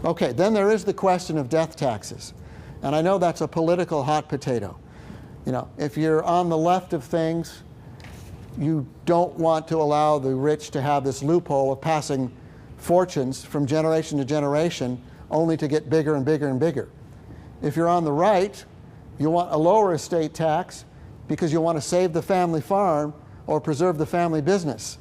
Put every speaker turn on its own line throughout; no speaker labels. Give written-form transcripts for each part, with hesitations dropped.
Okay, then there is the question of death taxes. And I know that's a political hot potato. You know, if you're on the left of things, you don't want to allow the rich to have this loophole of passing fortunes from generation to generation only to get bigger and bigger and bigger. If you're on the right, you want a lower estate tax because you want to save the family farm or preserve the family business.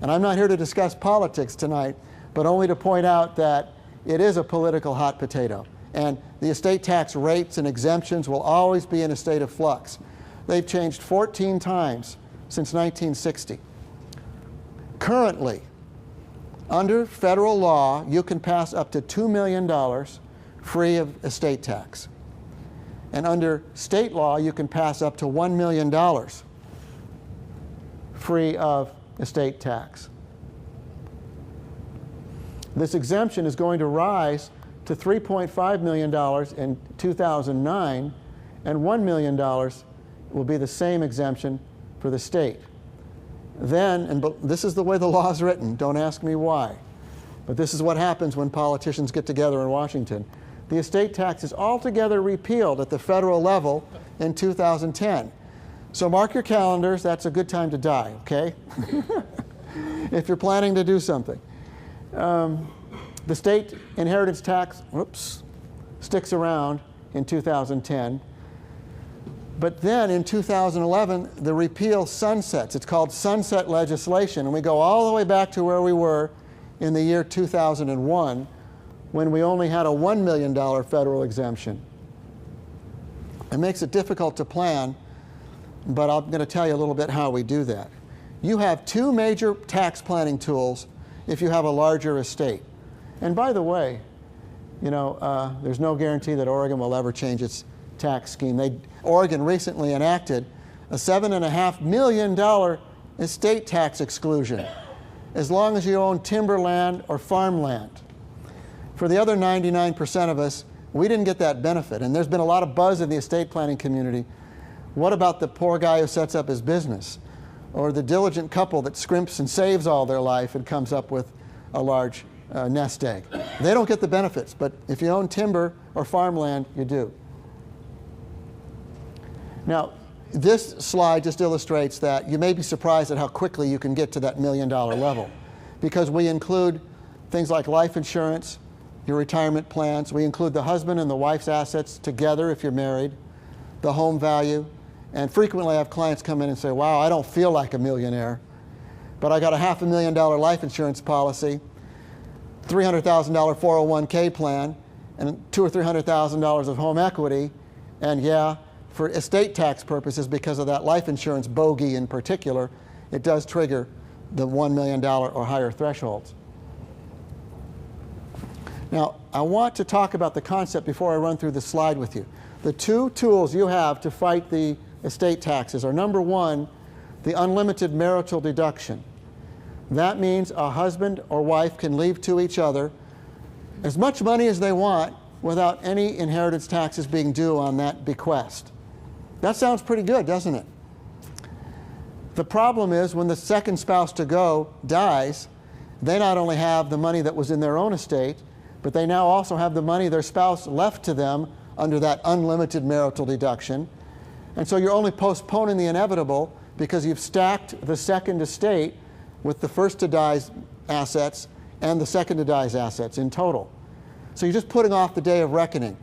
And I'm not here to discuss politics tonight, but only to point out that it is a political hot potato. And the estate tax rates and exemptions will always be in a state of flux. They've changed 14 times since 1960. Currently, under federal law, you can pass up to $2 million free of estate tax. And under state law, you can pass up to $1 million free of estate tax. This exemption is going to rise to $3.5 million in 2009, and $1 million will be the same exemption for the state. Then, and this is the way the law is written, don't ask me why, but this is what happens when politicians get together in Washington. The estate tax is altogether repealed at the federal level in 2010. So mark your calendars, that's a good time to die, okay? If you're planning to do something. The state inheritance tax, sticks around in 2010. But then in 2011, the repeal sunsets. It's called sunset legislation, and we go all the way back to where we were in the year 2001, when we only had a $1 million federal exemption. It makes it difficult to plan, but I'm going to tell you a little bit how we do that. You have two major tax planning tools if you have a larger estate. And by the way, you know, there's no guarantee that Oregon will ever change its tax scheme. Oregon recently enacted a $7.5 million estate tax exclusion as long as you own timberland or farmland. For the other 99% of us, we didn't get that benefit. And there's been a lot of buzz in the estate planning community. What about the poor guy who sets up his business? Or the diligent couple that scrimps and saves all their life and comes up with a large nest egg? They don't get the benefits, but if you own timber or farmland, you do. Now, this slide just illustrates that you may be surprised at how quickly you can get to that $1 million level, because we include things like life insurance, your retirement plans. We include the husband and the wife's assets together if you're married, the home value. And frequently I have clients come in and say, wow, I don't feel like a millionaire, but I got a $500,000 life insurance policy, $300,000 401k plan, and $200,000 or $300,000 of home equity. And yeah, for estate tax purposes, because of that life insurance bogey in particular, it does trigger the $1 million or higher thresholds. Now, I want to talk about the concept before I run through the slide with you. The two tools you have to fight the estate taxes are, number one, the unlimited marital deduction. That means a husband or wife can leave to each other as much money as they want without any inheritance taxes being due on that bequest. That sounds pretty good, doesn't it? The problem is when the second spouse to go dies, they not only have the money that was in their own estate, but they now also have the money their spouse left to them under that unlimited marital deduction. And so you're only postponing the inevitable because you've stacked the second estate with the first to die's assets and the second to die's assets in total. So you're just putting off the day of reckoning.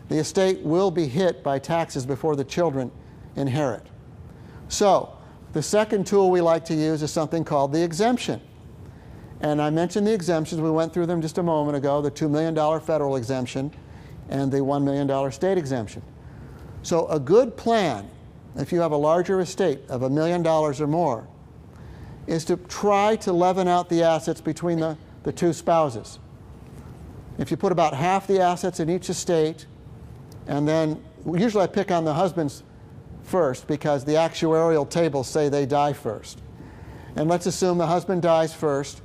The estate will be hit by taxes before the children inherit. So the second tool we like to use is something called the exemption. And I mentioned the exemptions. We went through them just a moment ago, the $2 million federal exemption and the $1 million state exemption. So a good plan, if you have a larger estate of $1 million or more, is to try to leaven out the assets between the two spouses. If you put about half the assets in each estate, and then usually I pick on the husbands first because the actuarial tables say they die first. And let's assume the husband dies first.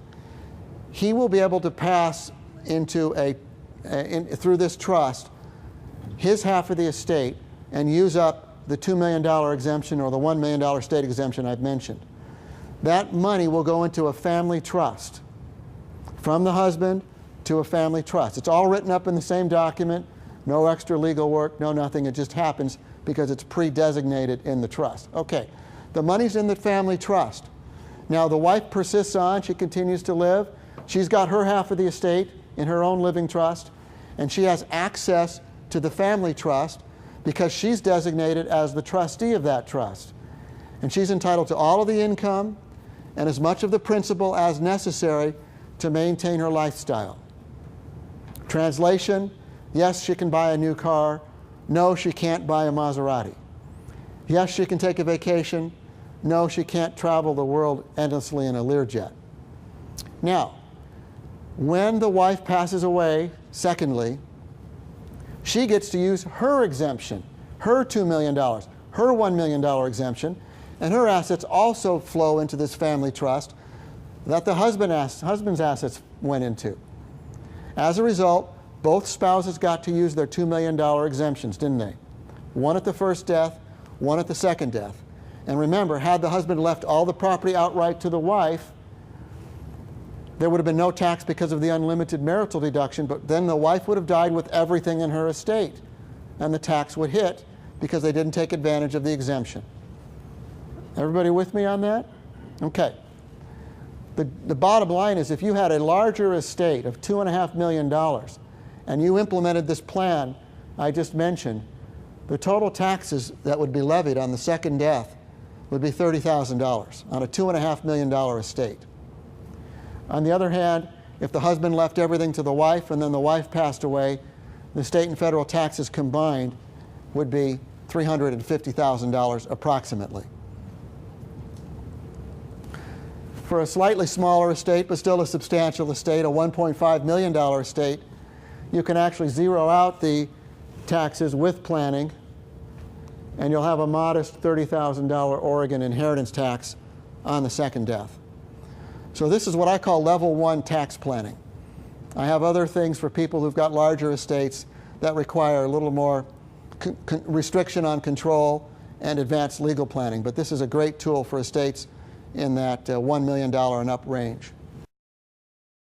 He will be able to pass into through this trust his half of the estate and use up the $2 million exemption or the $1 million state exemption I've mentioned. That money will go into a family trust from the husband to a family trust. It's all written up in the same document, no extra legal work, no nothing. It just happens because it's pre-designated in the trust. Okay, the money's in the family trust. Now the wife persists on, she continues to live. She's got her half of the estate in her own living trust, and she has access to the family trust because she's designated as the trustee of that trust. And she's entitled to all of the income and as much of the principal as necessary to maintain her lifestyle. Translation, yes, she can buy a new car. No, she can't buy a Maserati. Yes, she can take a vacation. No, she can't travel the world endlessly in a Learjet. Now, when the wife passes away, secondly, she gets to use her exemption, her $2 million, her $1 million exemption, and her assets also flow into this family trust that the husband's assets went into. As a result, both spouses got to use their $2 million exemptions, didn't they? One at the first death, one at the second death. And remember, had the husband left all the property outright to the wife, there would have been no tax because of the unlimited marital deduction, but then the wife would have died with everything in her estate, and the tax would hit because they didn't take advantage of the exemption. Everybody with me on that? Okay. The bottom line is if you had a larger estate of $2.5 million and you implemented this plan I just mentioned, the total taxes that would be levied on the second death would be $30,000 on a $2.5 million estate. On the other hand, if the husband left everything to the wife and then the wife passed away, the state and federal taxes combined would be $350,000 approximately. For a slightly smaller estate, but still a substantial estate, a $1.5 million estate, you can actually zero out the taxes with planning, and you'll have a modest $30,000 Oregon inheritance tax on the second death. So this is what I call level 1 tax planning. I have other things for people who've got larger estates that require a little more restriction on control and advanced legal planning, but this is a great tool for estates in that $1 million and up range.